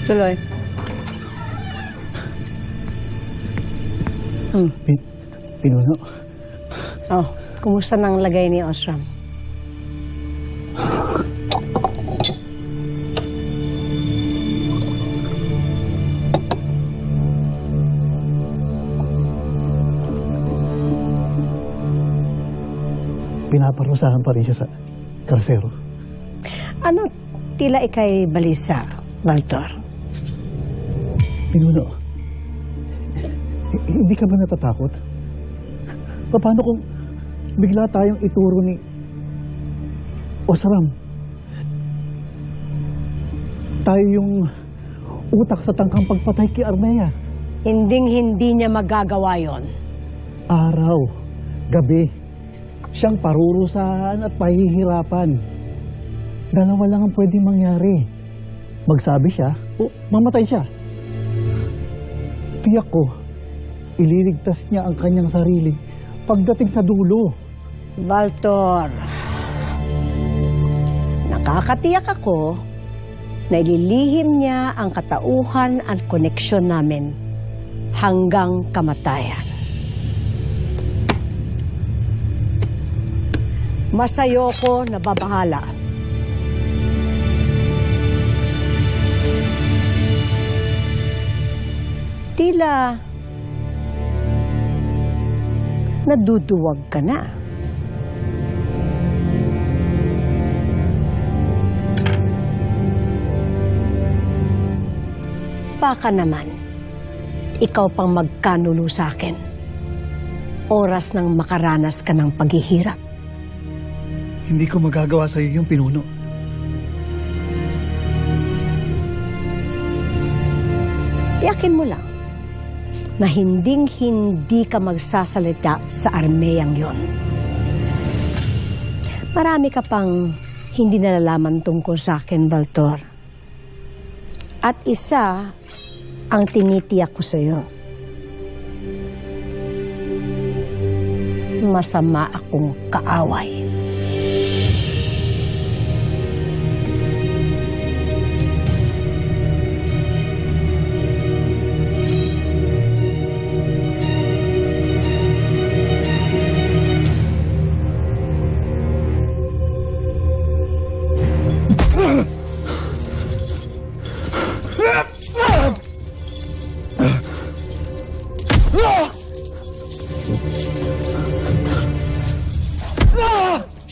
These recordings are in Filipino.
Tuloy. Pinuno. Oh, kumusta nang lagay ni Osram? Pinaparusahan pa rin siya sa karsero. Ano tila ikay balisa, Valtor? Pinuno, hindi ka ba natatakot? Paano kung bigla tayong ituro ni Osram? Tayo yung utak sa tangkang pagpatay kay Armea. Hinding-hindi niya magagawa yon. Araw, gabi, siyang parurusahan at pahihirapan. Dalawa lang ang pwedeng mangyari. Magsabi siya o mamatay siya. Tiyak ko, ililigtas niya ang kanyang sarili pagdating sa dulo. Valtor, nakakatiyak ako na ililihim niya ang katauhan at koneksyon namin hanggang kamatayan. Masayo ko na babahala. Tila naduduwag ka na. Baka naman, ikaw pang magkanulo sa akin. Oras nang makaranas ka ng paghihirap. Hindi ko magagawa sa iyo yung pinuno. Tiyakin mo lang na hinding-hindi ka magsasalita sa Armeyang yon. Marami ka pang hindi nalalaman tungkol sa akin, Valtor. At isa ang tinitiyak ko sa iyo. Masama akong kaaway.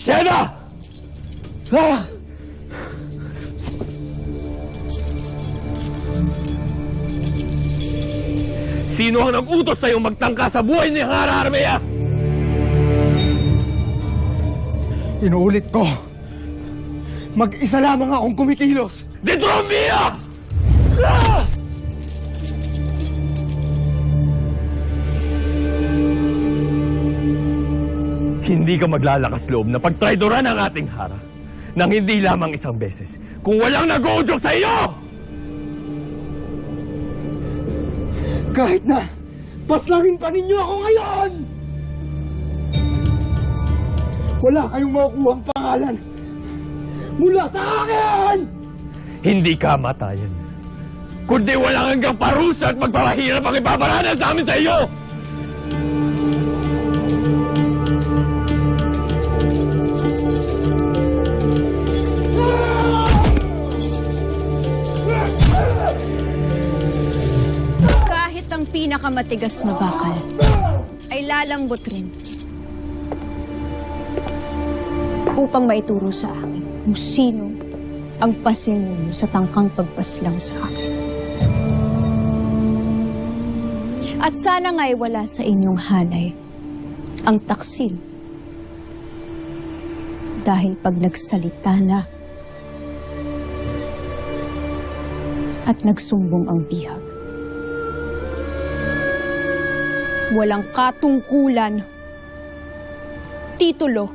Shena! Sino ang nag-utos sa'yo magtangka sa buhay ni Hara Armea? Inuulit ko, mag-isa lamang akong kumikilos. Detromia! Hindi ka maglalakas loob na pagtraidoran ang ating Hara nang hindi lamang isang beses kung walang nag-uudyok sa iyo! Kahit na paslangin pa ninyo ako ngayon! Wala kayong makukuhang pangalan mula sa akin! Hindi kamatayan, kundi walang hanggang parusa at magpapahirap ang ipaparana sa amin sa iyo! Kahit ang pinakamatigas na bakal ay lalambot rin upang maituro sa akin kung sino ang pasimuno sa tangkang pagpaslang sa akin. At sana nga'y wala sa inyong hanay ang taksil. Dahil pag nagsalita na at nagsumbong ang bihag, walang katungkulan, titulo,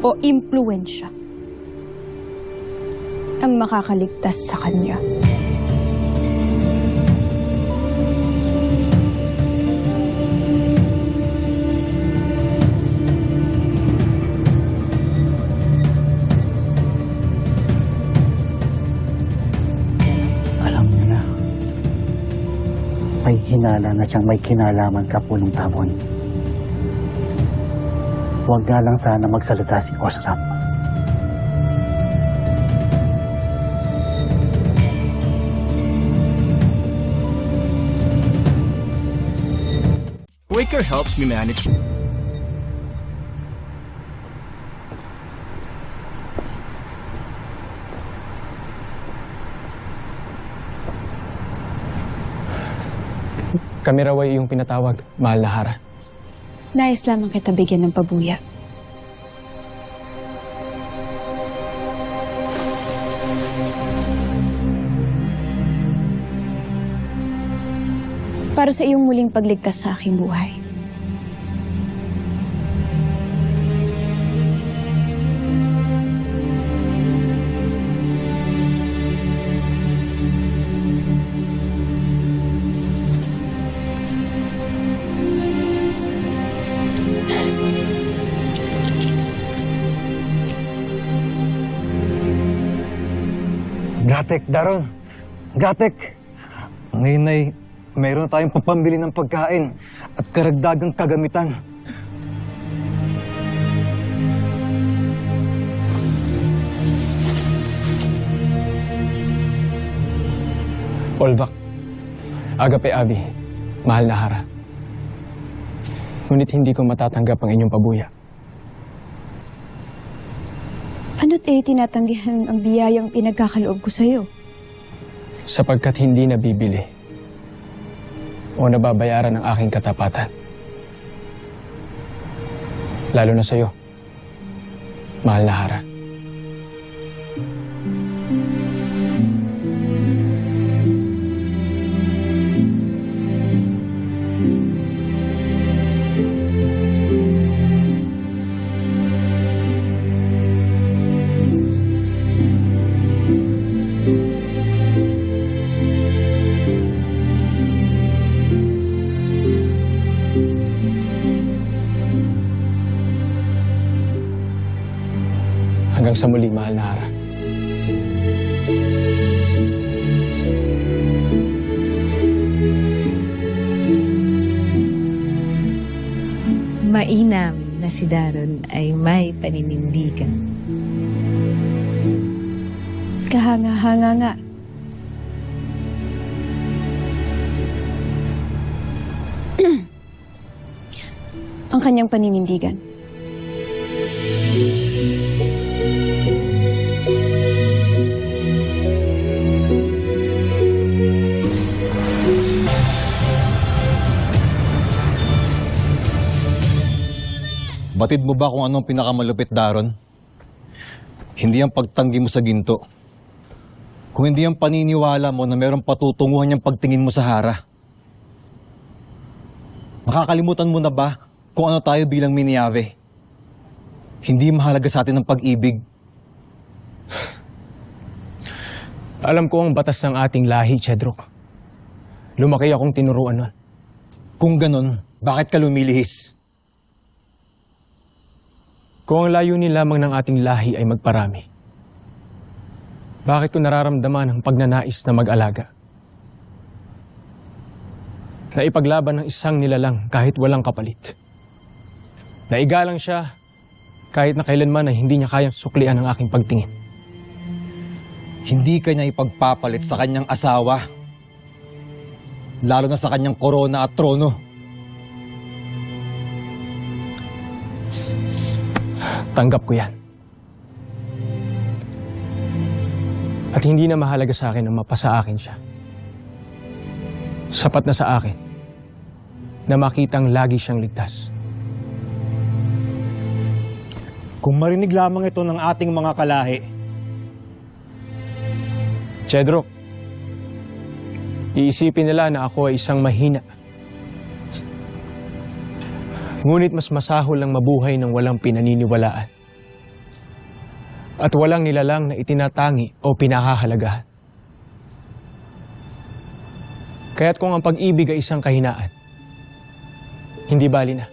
o impluensya ang makakaligtas sa kanya. may hinala na siyang may kinalaman ka punong tabon. Huwag nga lang sana magsalita si Osram. Quaker helps me manage. Kami raw ay iyong pinatawag, mahal na Hara. Nais lamang kita bigyan ng pabuya. Para sa iyong muling pagligtas sa aking buhay. Gatek, Daron. Gatek. Ngayon ay mayroon na tayong pampambili ng pagkain at karagdagang kagamitan. Olbak, Agape Abi, mahal na Hara. Ngunit hindi ko matatanggap ang inyong pabuya. Ano't tinatanggihan ang biyayang pinagkakaloob ko sa'yo? Sapagkat hindi nabibili o nababayaran ang aking katapatan. Lalo na sa'yo, mahal na Hara. Hanggang sa muli, mahal na Hara. Mainam na si Daron ay may paninindigan. Kahanga-hanga nga. Ang kanyang paninindigan. Batid mo ba kung anong pinakamalupit, Daron? Hindi ang pagtanggi mo sa ginto. Kung hindi ang paniniwala mo na mayroong patutunguhan niyang pagtingin mo sa Hara. Nakakalimutan mo na ba kung ano tayo bilang Miniave? Hindi mahalaga sa atin ang pag-ibig. Alam ko ang batas ng ating lahi, Chedrok. Lumaki akong tinuruan nun. Kung ganon, bakit ka lumilihis? Kung ang layunin lamang ng ating lahi ay magparami, bakit ko nararamdaman ang pagnanais na mag-alaga? Na ipaglaban ng isang nilalang kahit walang kapalit. Na igalang siya kahit na kailanman ay hindi niya kayang suklian ang aking pagtingin. Hindi ka niya ipagpapalit sa kanyang asawa. Lalo na sa kanyang korona at trono. Tanggap ko yan. At hindi na mahalaga sa akin na mapasa akin siya. Sapat na sa akin na makitang lagi siyang ligtas. Kung marinig lamang ito ng ating mga kalahi, Chedrok, iisipin nila na ako ay isang mahina. Ngunit mas masahol ang mabuhay ng walang pinaniniwalaan. At walang nilalang na itinatangi o pinahahalagahan. Kaya't kung ang pag-ibig ay isang kahinaan, hindi bali na.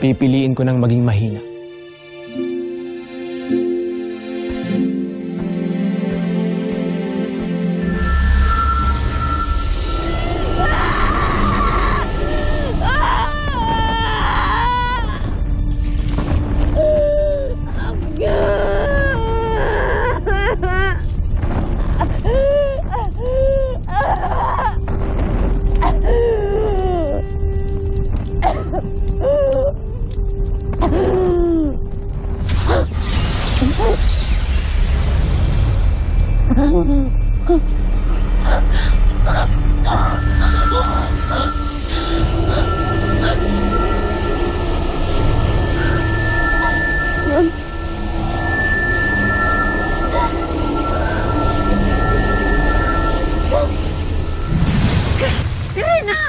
Pipiliin ko ng maging mahina.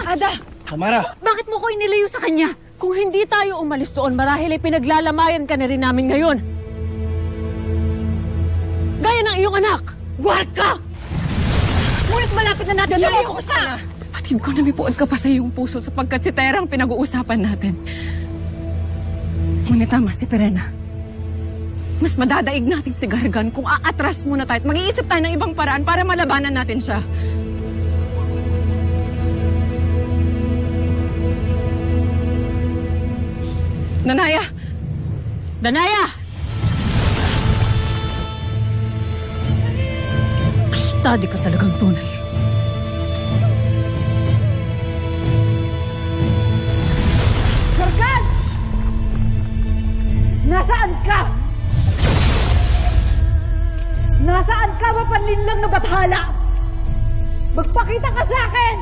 Ada! Samara! Bakit mo ko inilayo sa kanya? Kung hindi tayo umalis doon, marahil ay pinaglalamayan ka na rin namin ngayon. Gaya ng iyong anak! Guard ka! Ngunit malapit na natin lumayo ko sa... Patid ko, namipuan ka pa sa iyong puso sapagkat si Tera ang pinag-uusapan natin. Ngunit tama si Perena. Mas madadaig natin si Gargan kung aatras muna tayo at mag-iisip tayo ng ibang paraan para malabanan natin siya. Danaya! Danaya! Study ka talagang tunay. Gargan! Nasaan ka? Nasaan ka, mapanlinlang na bathala? Magpakita ka sa akin!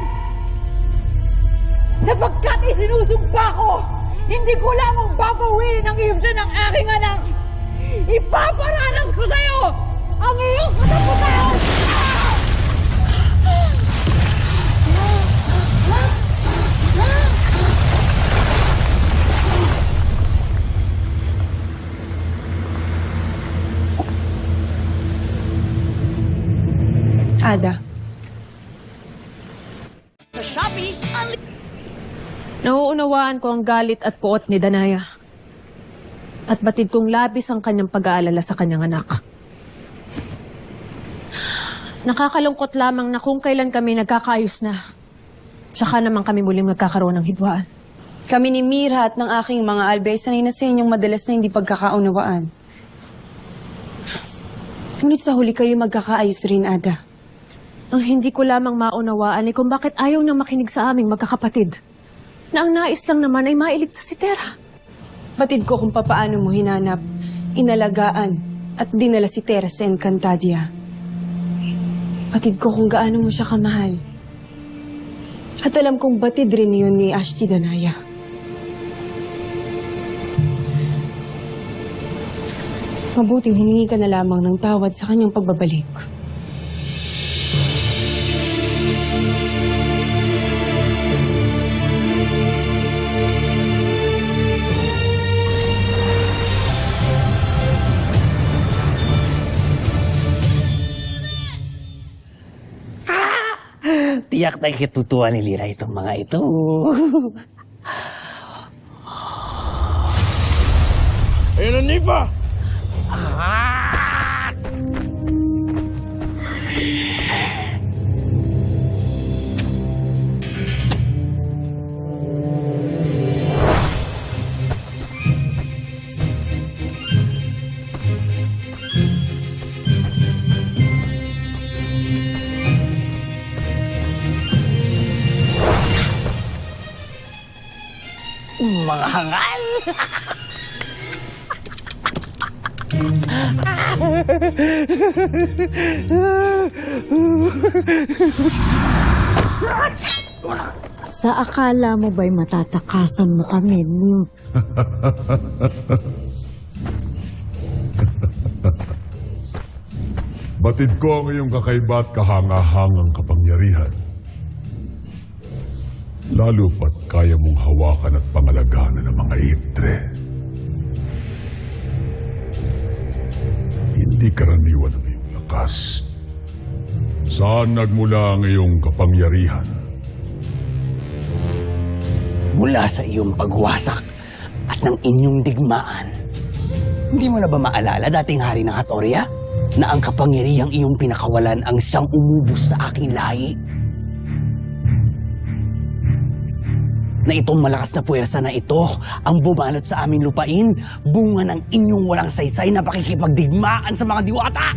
Sapagkat isinusumpa ko, hindi ko lamang babawiin ang iyong ng aking anak. Ipaparanas ko sa'yo ang iyong katapusan! Ada. Nauunawaan ko ang galit at puot ni Danaya. At batid kong labis ang kanyang pag-aalala sa kanyang anak. Nakakalungkot lamang na kung kailan kami nagkakaayos na, saka naman kami muling magkakaroon ng hidwaan. Kami ni Mira at ng aking mga albay sanay na sa inyong madalas na hindi pagkakaunawaan. Ngunit sa huli kayo magkakaayos rin, Ada. Ang hindi ko lamang maunawaan ay kung bakit ayaw nang makinig sa aming magkakapatid. Na ang nais lang naman ay mailigtas si Tera. Batid ko kung papaano mo hinanap, inalagaan, at dinala si Tera sa Encantadia. Batid ko kung gaano mo siya kamahal. At alam kong batid rin yun ni Ashti Danaya. Mabuting humingi ka na lamang ng tawad sa kanyang pagbabalik. Tiyak na ikitutuwa ni Lira itong mga ito. Ayun ang Nifa! Mga hangal! Sa akala mo ba'y matatakasan mo kami? Batid ko ang iyong kakaiba at kahanga-hangang kapangyarihan. Lalo pat kaya mong hawakan at pangalagahan ng mga itre. Hindi karaniwan ang iyong lakas. Saan nagmula ang iyong kapangyarihan? Mula sa iyong pagwasak at ng inyong digmaan. Hindi mo na ba maalala dating hari ng Hatoria na ang kapangyarihang iyong pinakawalan ang siyang umubos sa aking lahi? Na itong malakas na puwersa na ito ang bumalot sa aming lupain, bunga ng inyong walang saysay na pakikipagdigmaan sa mga diwata.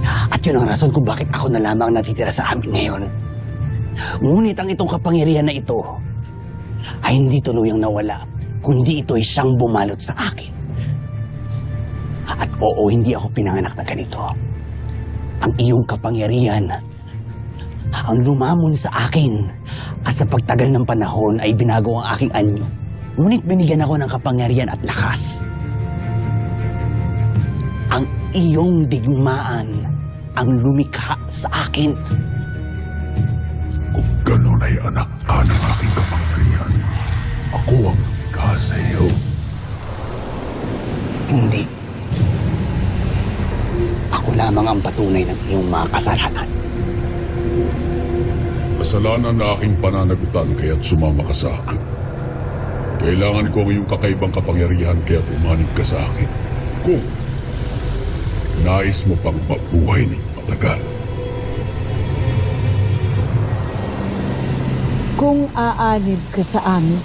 At yun ang rason kung bakit ako na lamang natitira sa amin ngayon. Ngunit ang itong kapangyarihan na ito ay hindi tuluyang nawala, kundi ito ay siyang bumalot sa akin. At oo, hindi ako pinanganak na ganito. Ang iyong kapangyarihan ang lumamon sa akin at sa pagtagal ng panahon ay binago ang aking anyo. Ngunit binigyan ako ng kapangyarihan at lakas. Ang iyong digmaan ang lumikha sa akin. ganun ay anak ka ng aking kapangyarihan. Ako ang ika sa iyo. Hindi. Ako lamang ang patunay ng iyong mga kasalanan. Kasalanan na aking pananagutan kaya't sumama ka sa akin. Kailangan ko ang iyong kakaibang kapangyarihan kaya't umanib ka sa akin. Kung nais mo pang mabuhay ng matagal. Kung aanib ka sa amin,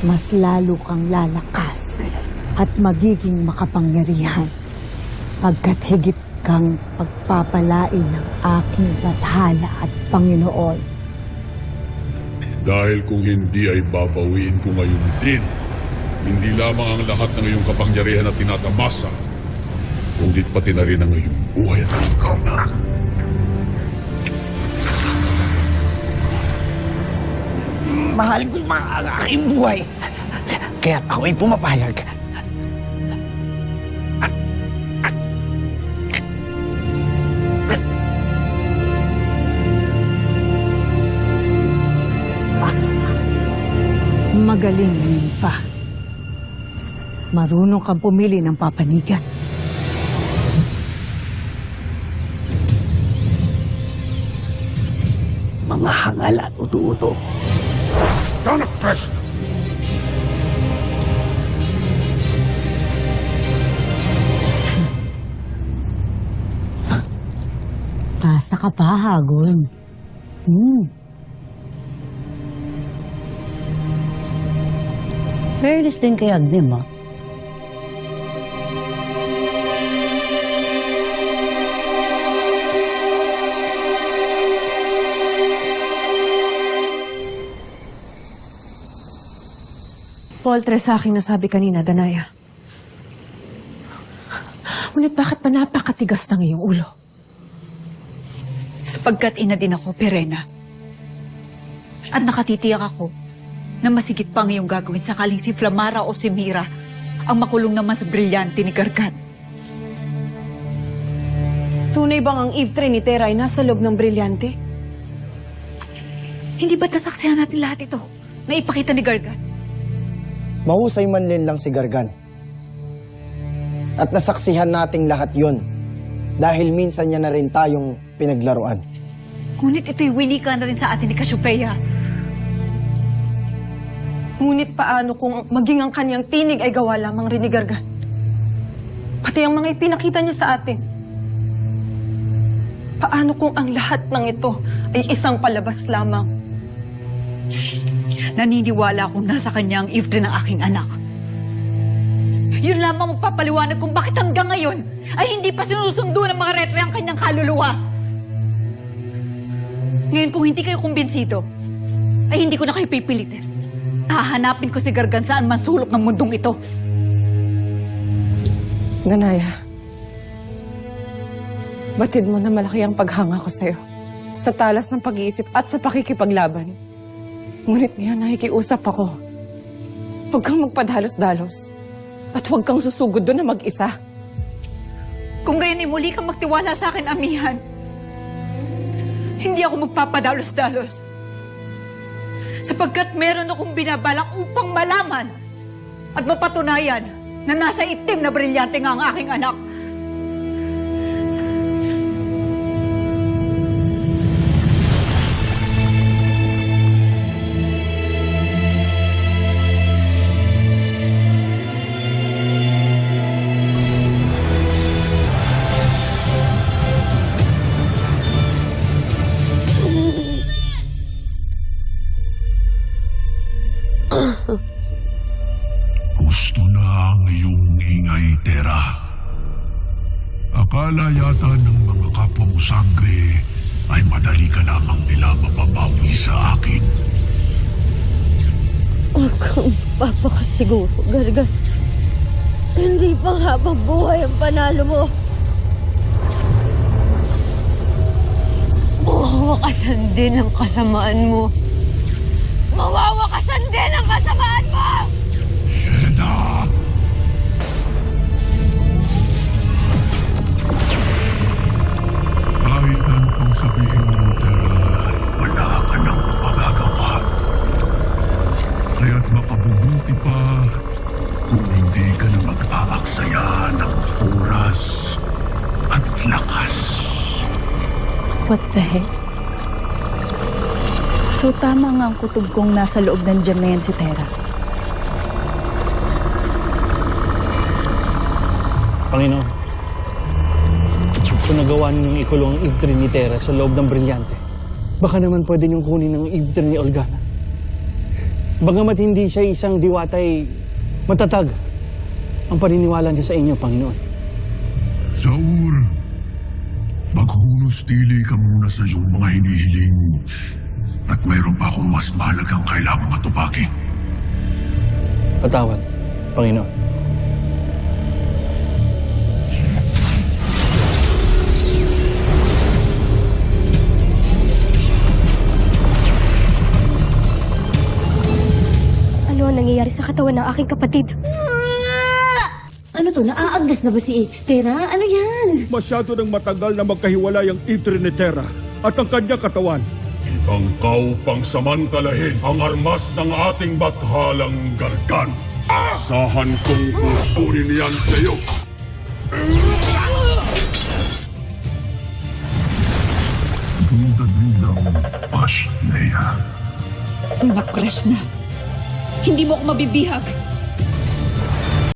mas lalo kang lalakas at magiging makapangyarihan pagkat higit kang pagpapalain ng aking bathala at Panginoon. Dahil kung hindi ay babawiin ko ngayon din, hindi lamang ang lahat ng iyong kapangyarihan na tinatamasa, kundi pati na rin ang iyong buhay at kanan. Mahal ko ang aking buhay. Kaya ako'y pumapayag. Magaling, Nympha. Marunong kang pumili ng papanigan. Mga hangal at uto-uto. Son of Christ! Tasa ka pa, Hagon. Fairness din kay Agnem, ah. Poltre sa aking nasabi kanina, Danaya. Ngunit bakit pa napakatigas ng iyong ulo? Sapagkat ina din ako, Pirena. At nakatitiyak ako na masigit pa ang iyong gagawin sakaling si Flamara o si Mira ang makulong naman sa brilyante ni Gargan. Tunay bang ang Eve Trinitera ay nasa loob ng brilyante? Hindi ba't nasaksihan natin lahat ito na ipakita ni Gargan? Mahusay man lang si Gargan. At nasaksihan nating lahat yon dahil minsan niya na rin tayong pinaglaruan. Ngunit ito'y winika na rin sa atin ni Cassiopeia. Ngunit paano kung maging ang kanyang tinig ay gawa lamang rin ni Gargan? Pati ang mga ipinakita niya sa atin. Paano kung ang lahat ng ito ay isang palabas lamang? Naniniwala akong nasa kanya ang Eve ng aking anak. Yun lamang magpapaliwanag kung bakit hanggang ngayon ay hindi pa sinusundo ng mga retre ang kanyang kaluluwa. Ngayon kung hindi kayo kumbinsido, ay hindi ko na kayo pipilitin. Hahanapin ko si Gargan saan man sulok ng mundong ito. Danaya, batid mo na malaki ang paghanga ko sa'yo sa talas ng pag-iisip at sa pakikipaglaban. Ngunit ngayon nakikiusap ako. Huwag kang magpadalos-dalos at huwag kang susugod doon na mag-isa. Kung gayon ay muli kang magtiwala sa akin, amihan, hindi ako magpapadalos-dalos. Sapagkat meron akong binabalak upang malaman at mapatunayan na nasa itim na brilyante nga ang aking anak. Gusto na ang iyong ingay, Tera. Akala yata ng mga kapwa mo sangre ay madali ka lamang nila mapabawi sa akin. Huwag kang papakasiguro, Gargan. Hindi pa habang buhay ang panalo mo. Mawawakasan din ang kasamaan mo. Mawawakasan din ang kasamaan mo! Yelena! Kahit anong sabihin mo, Tera, wala ka ng daya ng oras at lakas. What the heck? So tama nga ang kutob kong nasa loob ng dyan na yan si Tera. Panginoon, kung nagawa niyong ikulong ang Eve Tree ni Tera sa loob ng Brilyante, baka naman pwede niyong kunin ang Eve Tree ni Olgana. Bagamat hindi siya isang diwatay, matatag ang paniniwala niya sa inyo, Panginoon. Saur, maghunos-tili ka muna sa iyong mga hinihiling at mayroon pa akong mas mahalagang kailangang matupakin. Patawad, Panginoon. Ano ang nangyayari sa katawan ng aking kapatid? Ano to? Naaagnas na ba si Tera? Ano yan? Masyado nang matagal na magkahiwalay ang Eve Tree ni Tera at ang kanyang katawan. Ibang kau pang samantalahin ang armas ng ating bathalang Gargan. Asahan kong kukunin niyan sa iyo. Duda-dudang Pashnea. Mga Krishna, hindi mo ako mabibihag.